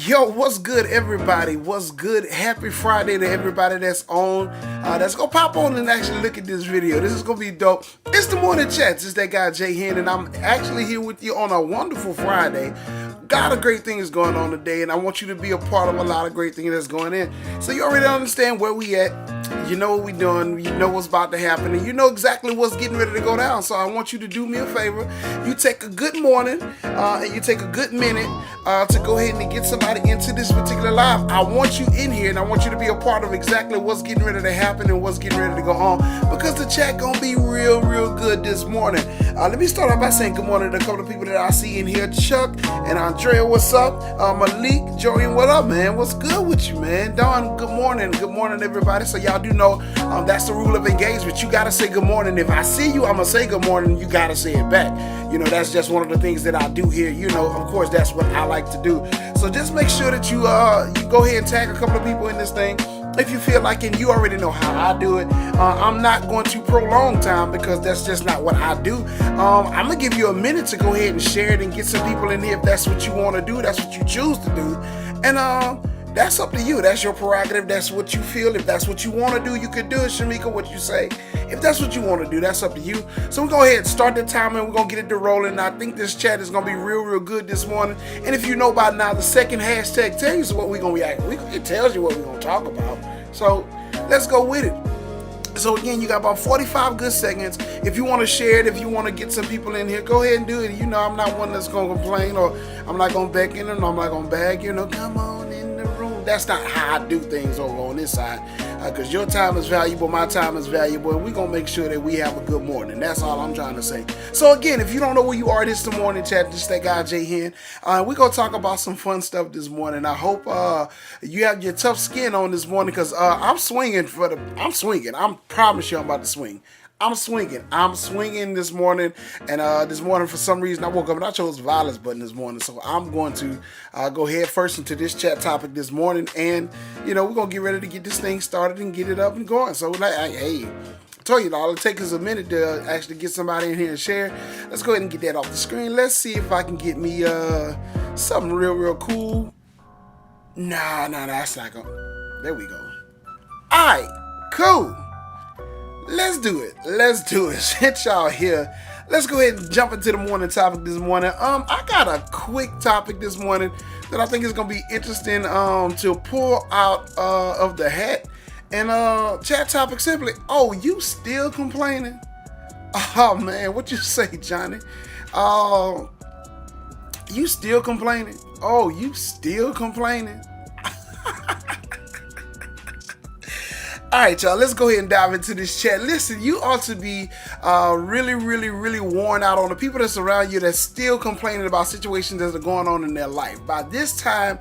Yo, what's good, everybody? What's good? Happy Friday to everybody that's on. That's gonna pop on and actually look at this video. This is gonna be dope. It's the morning chats. It's that guy Jay Hen, and I'm actually here with you on a wonderful Friday. Got a great thing is going on today, and I want you to be a part of a lot of great things that's going in. So you already understand where we at. You know what we doing. You know what's about to happen, and you know exactly what's getting ready to go down. So I want you to do me a favor. You take a good morning, and you take a good minute to go ahead and get somebody into this particular live. I want you in here, and I want you to be a part of exactly what's getting ready to happen and what's getting ready to go on, because the chat gonna be real good this morning. Let me start off by saying good morning to a couple of people that I see in here. Chuck and Andrea, what's up? Malik, Jorian, what up, man? What's good with you, man? Don, good morning everybody. So y'all do know that's the rule of engagement. You gotta say good morning. If I see you, I'm gonna say good morning. You gotta say it back. You know, that's just one of the things that I do here. You know, of course, that's what I like to do. So just make sure that you go ahead and tag a couple of people in this thing if you feel like it. You already know how I do it. I'm not going to prolong time because that's just not what I do. I'm gonna give you a minute to go ahead and share it and get some people in here if that's what you want to do. That's what you choose to do, and that's up to you. That's your prerogative. That's what you feel. If that's what you want to do, you could do it. Shamika, what you say? If that's what you want to do, that's up to you. So we're going to go ahead and start the timer. We're going to get it to rolling. I think this chat is going to be real good this morning. And if you know by now, the second hashtag tells you what we're going to be acting. It tells you what we're going to talk about. So let's go with it. So again, you got about 45 good seconds. If you want to share it, if you want to get some people in here, go ahead and do it. You know, I'm not one that's going to complain, or I'm not going to beckon, and I'm not going to beg, you know, come on in the room. That's not how I do things over on this side, because your time is valuable, my time is valuable, and we're going to make sure that we have a good morning. That's all I'm trying to say. So again, if you don't know where you are, this is the morning chat. This is that guy Jay Hen. We're going to talk about some fun stuff this morning. I hope you have your tough skin on this morning, because I'm swinging. I promise you I'm about to swing. I'm swinging this morning, and this morning for some reason I woke up and I chose the violence button this morning, so I'm going to go head first into this chat topic this morning, and you know, we're going to get ready to get this thing started and get it up and going. So like, hey, I told you, all it takes is a minute to actually get somebody in here and share. Let's go ahead and get that off the screen. Let's see if I can get me something real cool. Nah, that's not going. There we go. All right, cool. Let's do it. Since y'all here, let's go ahead and jump into the morning topic this morning. I got a quick topic this morning that I think is gonna be interesting to pull out of the hat And chat topic simply, oh, you still complaining? Oh man, what you say, Johnny? Uh, you still complaining? Oh, you still complaining? All right, y'all, let's go ahead and dive into this chat. Listen, you ought to be really, really, really worn out on the people that surround you that's still complaining about situations that are going on in their life. By this time,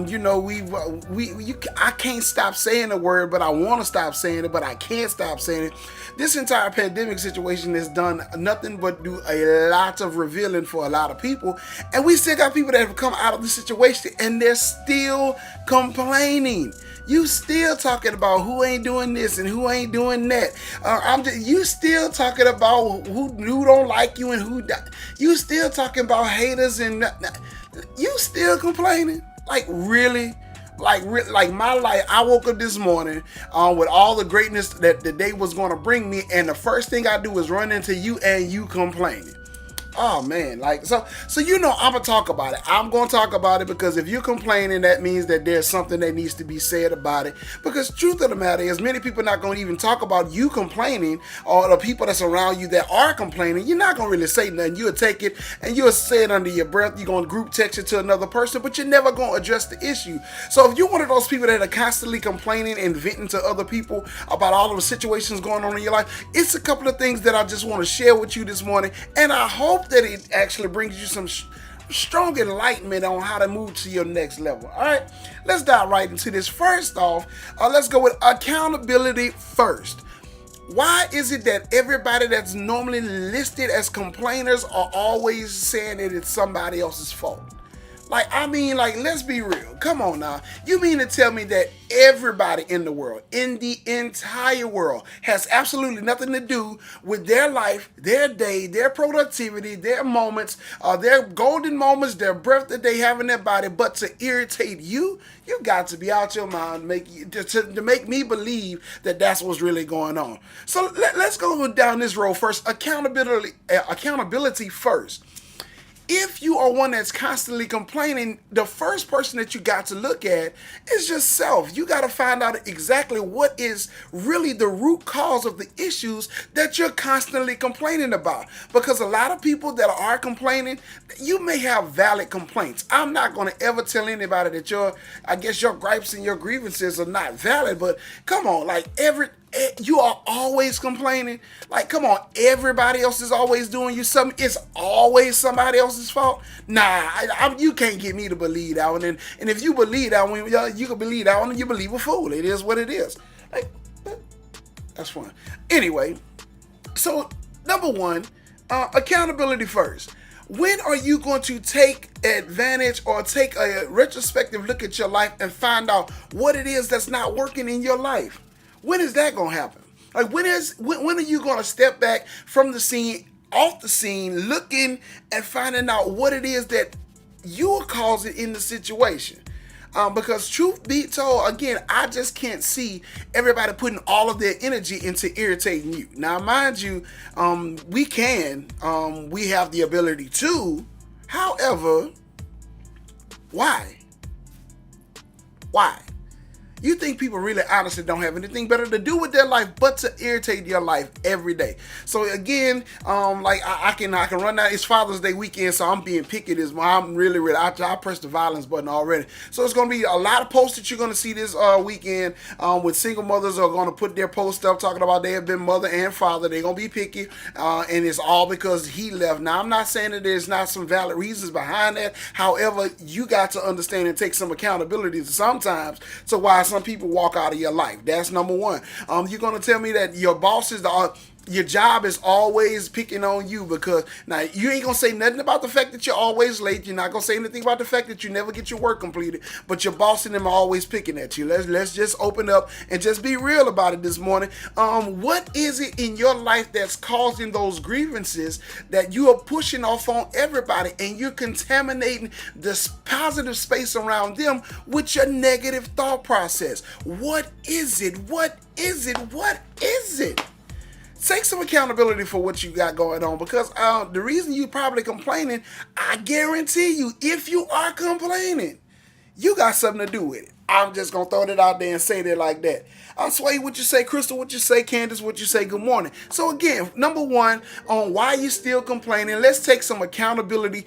you know, I can't stop saying the word, but I want to stop saying it, but I can't stop saying it. This entire pandemic situation has done nothing but do a lot of revealing for a lot of people, and we still got people that have come out of the situation and they're still complaining. You still talking about who ain't doing this and who ain't doing that. You still talking about who don't like you and who you still talking about haters and you still complaining. Like really, like my life. I woke up this morning with all the greatness that the day was going to bring me, and the first thing I do is run into you and you complaining. Oh man, like so you know I'm gonna talk about it. I'm gonna talk about it because if you're complaining, that means that there's something that needs to be said about it. Because truth of the matter is, many people are not gonna even talk about you complaining or the people that's around you that are complaining. You're not gonna really say nothing. You'll take it and you'll say it under your breath. You're gonna group text it to another person, but you're never gonna address the issue. So if you're one of those people that are constantly complaining and venting to other people about all of the situations going on in your life, it's a couple of things that I just want to share with you this morning, and I hope that it actually brings you some strong enlightenment on how to move to your next level. All right, let's dive right into this. First off, let's go with accountability first. Why is it that everybody that's normally listed as complainers are always saying that it's somebody else's fault? Like, I mean, like, let's be real. Come on now. You mean to tell me that everybody in the world, in the entire world, has absolutely nothing to do with their life, their day, their productivity, their moments, their golden moments, their breath that they have in their body, but to irritate you? You got to be out your mind to make me believe that that's what's really going on. So let's go down this road first. Accountability first. If you are one that's constantly complaining, the first person that you got to look at is yourself. You got to find out exactly what is really the root cause of the issues that you're constantly complaining about. Because a lot of people that are complaining, you may have valid complaints. I'm not going to ever tell anybody that your gripes and your grievances are not valid, but come on, like you are always complaining. Like, come on, everybody else is always doing you something. It's always somebody else's fault. Nah, you can't get me to believe that one. And if you believe that one, you can believe that one, and you believe a fool. It is what it is. Like, that's fine. Anyway, so number one, accountability first. When are you going to take advantage or take a retrospective look at your life and find out what it is that's not working in your life? When is that going to happen? Like, when are you going to step back from the scene, off the scene, looking and finding out what it is that you're causing in the situation? Because truth be told, again, I just can't see everybody putting all of their energy into irritating you. Now, mind you, we have the ability to. However, why? Why? You think people really honestly don't have anything better to do with their life but to irritate your life every day. So again, like I can run down. It's Father's Day weekend, so I'm being picky this month. I'm really I pressed the violence button already. So it's gonna be a lot of posts that you're gonna see this weekend. With single mothers are gonna put their post up talking about they have been mother and father. They're gonna be picky, and it's all because he left. Now I'm not saying that there's not some valid reasons behind that. However, you got to understand and take some accountability sometimes to why some people walk out of your life. That's number one. You're going to tell me that your bosses are your job is always picking on you, because now you ain't gonna say nothing about the fact that you're always late. You're not gonna say anything about the fact that you never get your work completed, but your boss and them are always picking at you. Let's just open up and just be real about it this morning. What is it in your life that's causing those grievances that you are pushing off on everybody, and you're contaminating this positive space around them with your negative thought process? What is it? What is it? What is it? Take some accountability for what you got going on, because the reason you probably complaining, I guarantee you, if you are complaining, you got something to do with it. I'm just gonna throw that out there and say that like that. Sway, what you say, Crystal? What you say, Candace? What you say? Good morning. So again, number one on why you still complaining. Let's take some accountability.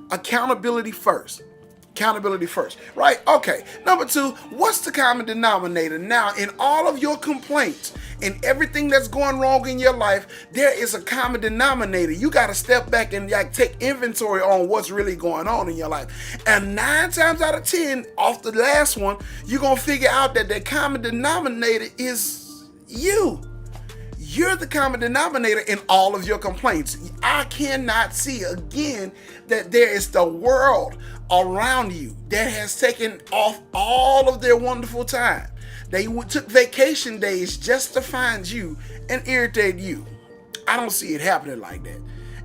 Accountability first. Accountability first, right? Okay. Number two, what's the common denominator? Now, in all of your complaints and everything that's going wrong in your life, there is a common denominator. You got to step back and like take inventory on what's really going on in your life. And 9 times out of 10, off the last one, you're going to figure out that the common denominator is you. You're the common denominator in all of your complaints. I cannot see again that there is the world around you that has taken off all of their wonderful time. They took vacation days just to find you and irritate you. I don't see it happening like that.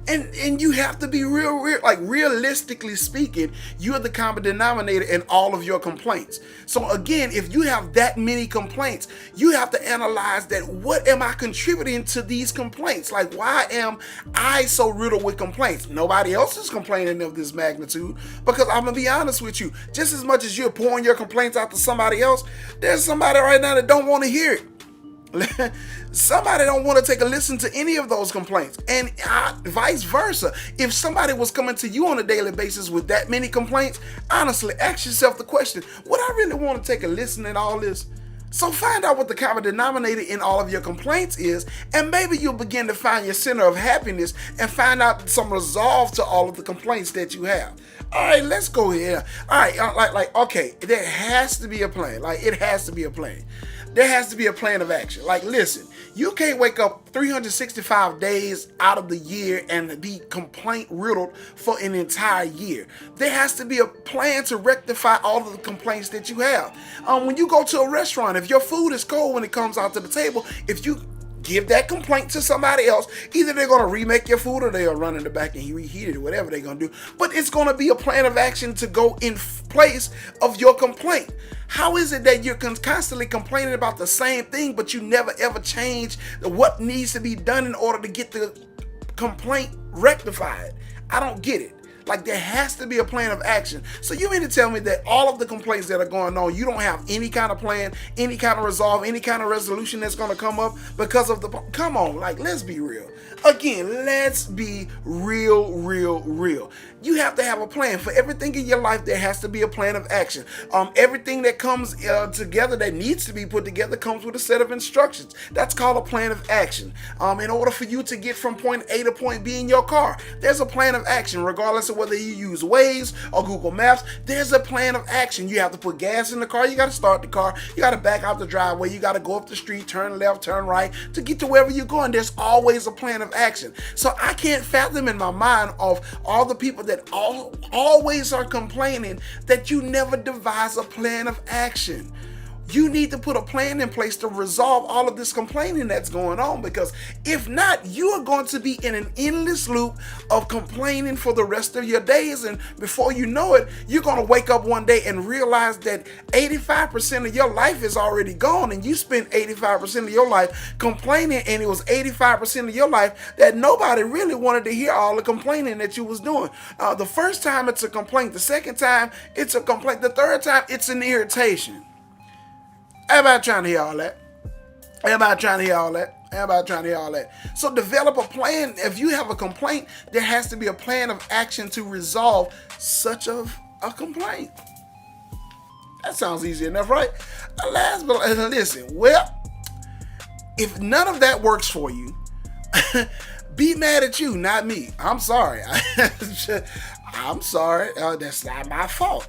And you have to be real, like realistically speaking, you're the common denominator in all of your complaints. So again, if you have that many complaints, you have to analyze that. What am I contributing to these complaints? Like, why am I so riddled with complaints? Nobody else is complaining of this magnitude, because I'm gonna be honest with you, just as much as you're pouring your complaints out to somebody else, there's somebody right now that don't want to hear it. Somebody don't want to take a listen to any of those complaints, and vice versa. If somebody was coming to you on a daily basis with that many complaints, honestly, ask yourself the question, would I really want to take a listen at all this? So find out what the common denominator in all of your complaints is, and maybe you'll begin to find your center of happiness and find out some resolve to all of the complaints that you have. All right, let's go here. All right, okay, there has to be a plan. Like, it has to be a plan. There has to be a plan of action. Like, listen, you can't wake up 365 days out of the year and be complaint riddled for an entire year. There has to be a plan to rectify all of the complaints that you have. When you go to a restaurant, if your food is cold when it comes out to the table, if you give that complaint to somebody else, either they're going to remake your food or they'll run in the back and reheat it or whatever they're going to do. But it's going to be a plan of action to go in place of your complaint. How is it that you're constantly complaining about the same thing, but you never ever change what needs to be done in order to get the complaint rectified? I don't get it. Like, there has to be a plan of action. So you mean to tell me that all of the complaints that are going on, you don't have any kind of plan, any kind of resolve, any kind of resolution that's going to come up because of the... Come on, like, let's be real. Again, let's be real. You have to have a plan. For everything in your life, there has to be a plan of action. Everything that comes together, that needs to be put together, comes with a set of instructions. That's called a plan of action. In order for you to get from point A to point B in your car, there's a plan of action, regardless of whether you use Waze or Google Maps. There's a plan of action. You have to put gas in the car. You got to start the car. You got to back out the driveway. You got to go up the street, turn left, turn right to get to wherever you're going. There's always a plan of action. So I can't fathom in my mind of all the people that always are complaining that you never devise a plan of action. You need to put a plan in place to resolve all of this complaining that's going on, because if not, you are going to be in an endless loop of complaining for the rest of your days, and before you know it, you're going to wake up one day and realize that 85% of your life is already gone, and you spent 85% of your life complaining, and it was 85% of your life that nobody really wanted to hear all the complaining that you was doing. The first time it's a complaint, the second time it's a complaint, the third time it's an irritation. Everybody trying to hear all that. So develop a plan. If you have a complaint, there has to be a plan of action to resolve such a complaint. That sounds easy enough, right? Last but listen, well, if none of that works for you, be mad at you, not me. I'm sorry. I'm sorry. That's not my fault.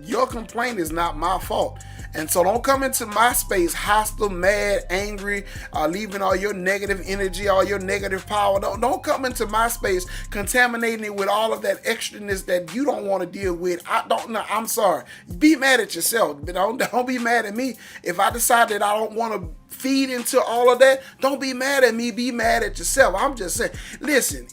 Your complaint is not my fault. And so don't come into my space hostile, mad, angry, leaving all your negative energy, all your negative power. Don't come into my space contaminating it with all of that extraness that you don't want to deal with. I'm sorry. Be mad at yourself, but don't be mad at me if I decide that I don't want to feed into all of that, don't be mad at me, be mad at yourself. I'm just saying, listen,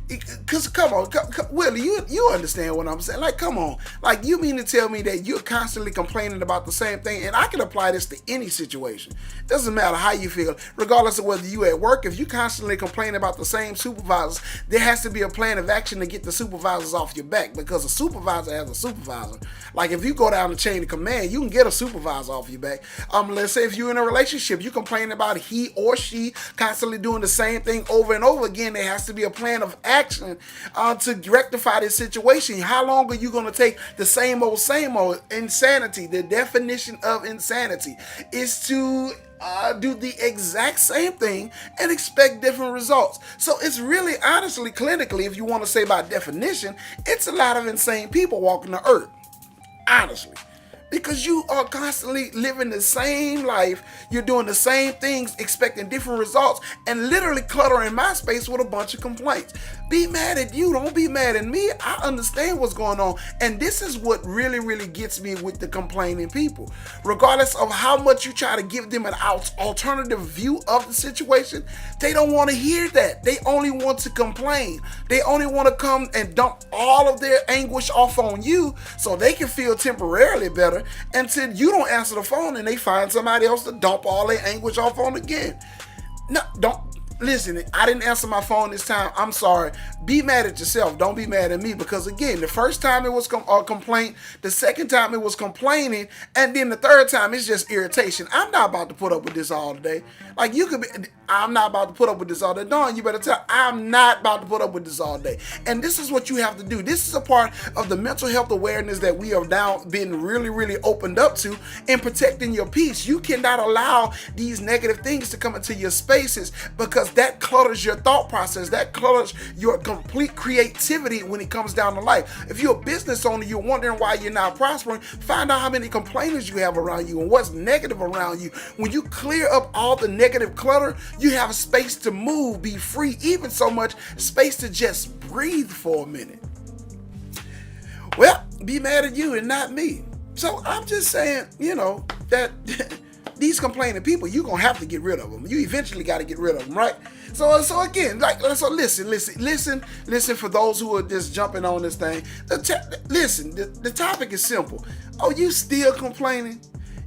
because come on, Willie, you understand what I'm saying? Like, come on, like, you mean to tell me that you're constantly complaining about the same thing? And I can apply this to any situation. Doesn't matter how you feel, regardless of whether you at work. If you constantly complain about the same supervisors, there has to be a plan of action to get the supervisors off your back, because a supervisor has a supervisor. Like, if you go down the chain of command, you can get a supervisor off your back. Let's say if you're in a relationship, you complain about he or she constantly doing the same thing over and over again. There has to be a plan of action to rectify this situation. How long are you going to take the same old insanity? The definition of insanity is to do the exact same thing and expect different results. So it's really, honestly, clinically, if you want to say by definition, it's a lot of insane people walking the earth. Honestly. Because you are constantly living the same life, you're doing the same things, expecting different results, and literally cluttering my space with a bunch of complaints. Be mad at you, don't be mad at me. I understand what's going on, and this is what really, really gets me with the complaining people. Regardless of how much you try to give them an alternative view of the situation, they don't want to hear that. They only want to complain. They only want to come and dump all of their anguish off on you so they can feel temporarily better, until you don't answer the phone and they find somebody else to dump all their anguish off on again. No, don't. Listen, I didn't answer my phone this time. I'm sorry. Be mad at yourself. Don't be mad at me, because again, the first time it was a complaint, the second time it was complaining, and then the third time it's just irritation. I'm not about to put up with this all day. Like, you could be, I'm not about to put up with this all day. Dawn, you better tell, I'm not about to put up with this all day. And this is what you have to do. This is a part of the mental health awareness that we have now been really, really opened up to in protecting your peace. You cannot allow these negative things to come into your spaces, because that clutters your thought process. That clutters your complete creativity when it comes down to life. If you're a business owner, you're wondering why you're not prospering, find out how many complainers you have around you and what's negative around you. When you clear up all the negative clutter, you have space to move, be free, even so much space to just breathe for a minute. Well, be mad at you and not me. So I'm just saying, that these complaining people, you're going to have to get rid of them. You eventually got to get rid of them, right? So again, so listen for those who are just jumping on this thing. The topic is simple. Oh, you still complaining?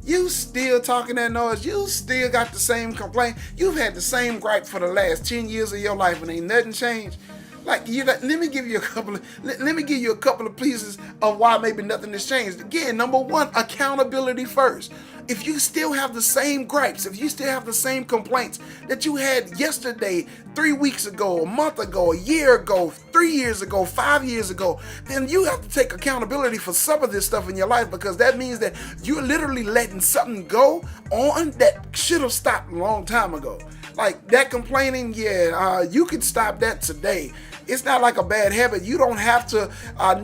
You still talking that noise? You still got the same complaint? You've had the same gripe for the last 10 years of your life and ain't nothing changed? Like, let me give you a couple of pieces of why maybe nothing has changed. Again, number one, accountability first. If you still have the same gripes, if you still have the same complaints that you had yesterday, 3 weeks ago, a month ago, a year ago, 3 years ago, 5 years ago, then you have to take accountability for some of this stuff in your life, because that means that you're literally letting something go on that should have stopped a long time ago. Like that complaining, you can stop that today. It's not like a bad habit. You don't have to,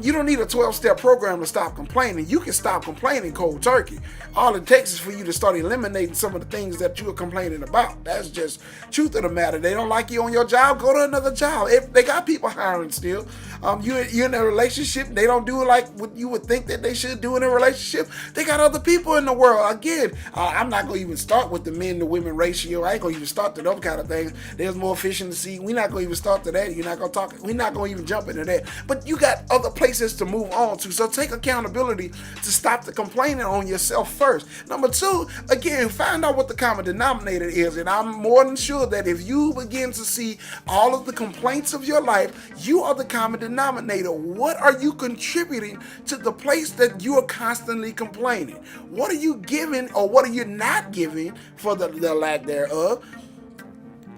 you don't need a 12-step program to stop complaining. You can stop complaining cold turkey. All it takes is for you to start eliminating some of the things that you are complaining about. That's just truth of the matter. They don't like you on your job, go to another job. If they got people hiring still. You're in a relationship, they don't do like what you would think that they should do in a relationship. They got other people in the world. Again, I'm not going to even start with the men to women ratio. I ain't going to even start to those kind of things. There's more efficiency. We're not going to even start to that. You're not going to talk. We're not going to even jump into that. But you got other places to move on to. So take accountability to stop the complaining on yourself first. Number two, again, find out what the common denominator is. And I'm more than sure that if you begin to see all of the complaints of your life, you are the common denominator. What are you contributing to the place that you are constantly complaining? What are you giving, or what are you not giving, for the lack thereof,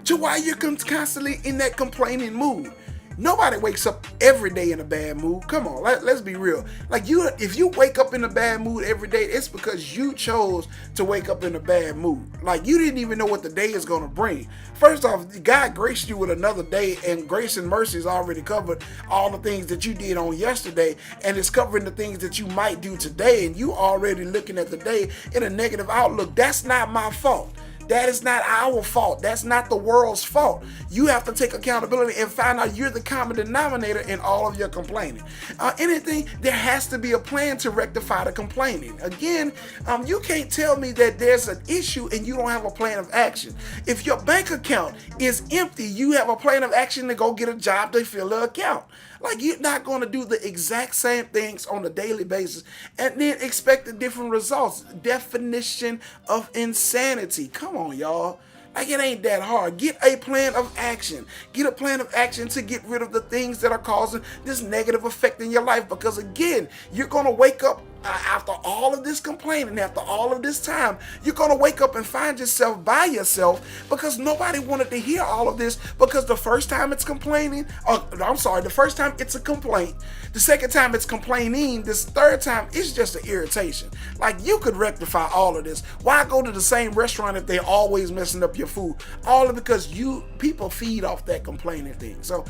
to why you're constantly in that complaining mood? Nobody wakes up every day in a bad mood. Come on, let's be real. Like, if you wake up in a bad mood every day, it's because you chose to wake up in a bad mood. Like, you didn't even know what the day is going to bring. First off, God graced you with another day, and grace and mercy has already covered all the things that you did on yesterday, and it's covering the things that you might do today, and you already looking at the day in a negative outlook. That's not my fault. That is not our fault. That's not the world's fault. You have to take accountability and find out you're the common denominator in all of your complaining. Anything, there has to be a plan to rectify the complaining. Again, you can't tell me that there's an issue and you don't have a plan of action. If your bank account is empty, you have a plan of action to go get a job to fill the account. Like, you're not going to do the exact same things on a daily basis and then expect the different results. Definition of insanity. Come on, y'all. Like, it ain't that hard. Get a plan of action. Get a plan of action to get rid of the things that are causing this negative effect in your life. Because again, you're going to wake up after all of this complaining, after all of this time, you're going to wake up and find yourself by yourself because nobody wanted to hear all of this, because the first time it's complaining, the first time it's a complaint, the second time it's complaining, this third time it's just an irritation. Like, you could rectify all of this. Why go to the same restaurant if they're always messing up your food? All of it because people feed off that complaining thing. So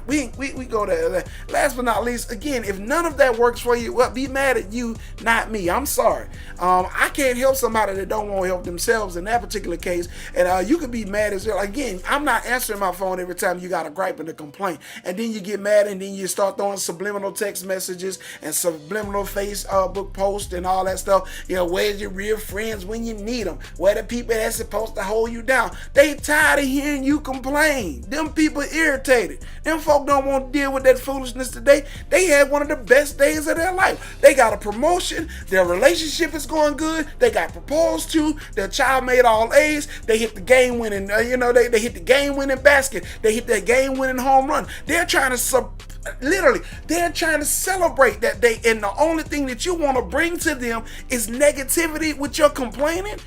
we go there. Last but not least, again, if none of that works for you, well, be mad at you, not me. I'm sorry. I can't help somebody that don't want to help themselves in that particular case. And you could be mad as well. Again, I'm not answering my phone every time you got a gripe and a complaint. And then you get mad and then you start throwing subliminal text messages and subliminal Facebook posts and all that stuff. You know, where's your real friends when you need them? Where the people that's supposed to hold you down? They tired of hearing you complain. Them people irritated. Them folk don't want to deal with that foolishness today. They had one of the best days of their life. They got a promotion. Their relationship is going good. They got proposed to. Their child made all A's. They hit the game winning. They hit the game winning basket. They hit that game winning home run. They're trying to they're trying to celebrate that day, and the only thing that you want to bring to them is negativity with your complaining.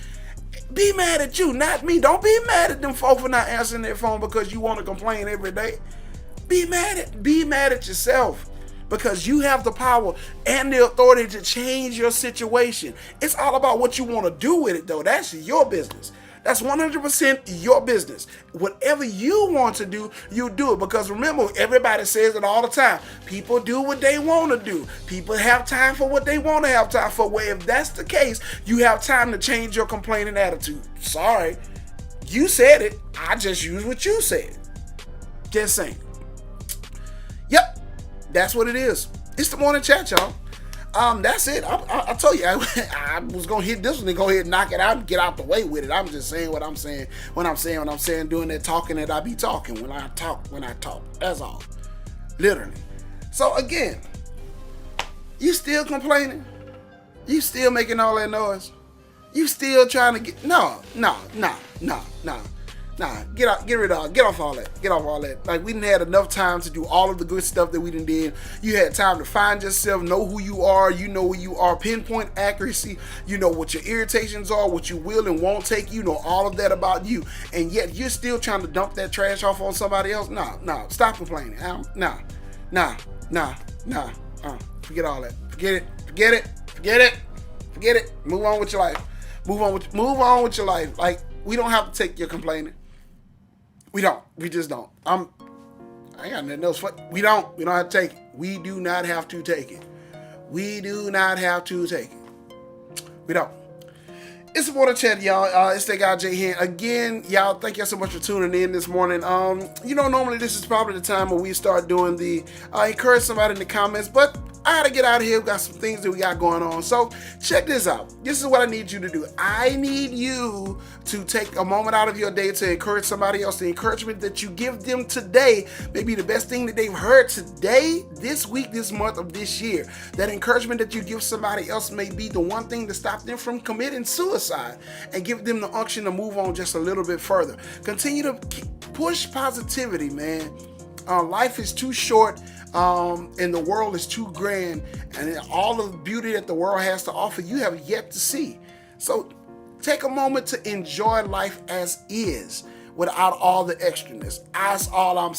Be mad at you, not me. Don't be mad at them folks for not answering their phone because you want to complain every day. Be mad at yourself, because you have the power and the authority to change your situation. It's all about what you want to do with it, though. That's your business. That's 100% your business. Whatever you want to do, you do it. Because remember, everybody says it all the time. People do what they want to do. People have time for what they want to have time for. Well, if that's the case, you have time to change your complaining attitude. Sorry, you said it. I just used what you said. Just saying. Yep, that's what it is. It's the morning chat, y'all. That's it. I told you I was gonna hit this one and go ahead and knock it out and get out the way with it. I'm just saying what I'm saying when I'm saying, doing that talking that I be talking when I talk. That's all. Literally. So again, you still complaining? You still making all that noise? You still trying to get no. Nah, get off all that. Like, we didn't have enough time to do all of the good stuff that we done did. You had time to find yourself, know who you are, where you are, pinpoint accuracy, you know what your irritations are, what you will and won't take, you know all of that about you. And yet you're still trying to dump that trash off on somebody else? No, stop complaining. Nah. Forget all that. Forget it. Move on with your life. Move on with your life. Like, we don't have to take your complaining. We don't. We just don't. I ain't got nothing else. We don't have to take it. We do not have to take it. We don't. It's the Morning Chat, y'all. It's that guy, Jay Hand. Again, y'all, thank y'all so much for tuning in this morning. Normally this is probably the time where we start doing the encourage somebody in the comments, but I gotta get out of here. We got some things that we got going on. So check this out. This is what I need you to do. I need you to take a moment out of your day to encourage somebody else. The encouragement that you give them today may be the best thing that they've heard today, this week, this month, of this year. That encouragement that you give somebody else may be the one thing to stop them from committing suicide and give them the unction to move on just a little bit further. Continue to push positivity, man. Life is too short. And the world is too grand, and all of the beauty that the world has to offer you have yet to see. So take a moment to enjoy life as is without all the extraness. That's all I'm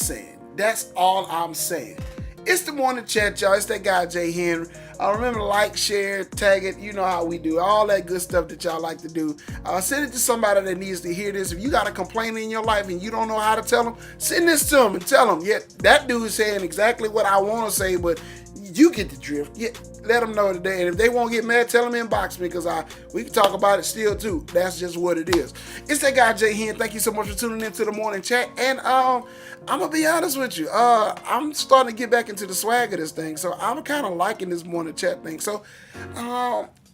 saying. It's the Morning Chat, y'all. It's that guy, Jay Henry. Remember to like, share, tag it. You know how we do. All that good stuff that y'all like to do. Send it to somebody that needs to hear this. If you got a complaint in your life and you don't know how to tell them, send this to them and tell them, yeah, that dude's saying exactly what I want to say, but you get the drift. Yeah, let them know today. And if they won't get mad, tell them inbox me, because we can talk about it still too. That's just what it is. It's that guy Jay Hen. Thank you so much for tuning into the morning chat. And I'm gonna be honest with you. I'm starting to get back into the swag of this thing, so I'm kind of liking this morning chat thing. So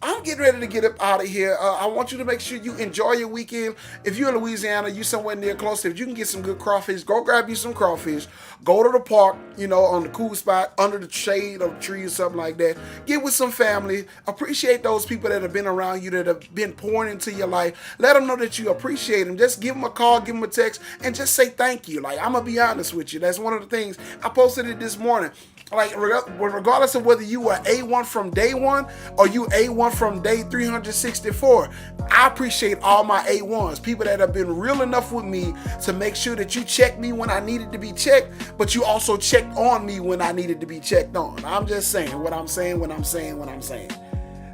I'm getting ready to get up out of here. I want you to make sure you enjoy your weekend. If you're in Louisiana, you somewhere near close, if you can get some good crawfish, go grab you some crawfish. Go to the park, on the cool spot, under the shade of a tree or something like that. Get with some family. Appreciate those people that have been around you, that have been pouring into your life. Let them know that you appreciate them. Just give them a call, give them a text, and just say thank you. Like, I'm going to be honest with you. That's one of the things. I posted it this morning. Like, regardless of whether you were A1 from day one or you A1 from day 364, I appreciate all my A1s. People that have been real enough with me to make sure that you checked me when I needed to be checked, but you also checked on me when I needed to be checked on. I'm just saying what I'm saying when I'm saying what I'm saying.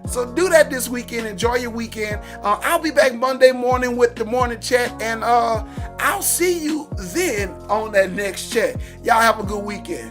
So do that this weekend. Enjoy your weekend. I'll be back Monday morning with the morning chat, and I'll see you then on that next chat. Y'all have a good weekend.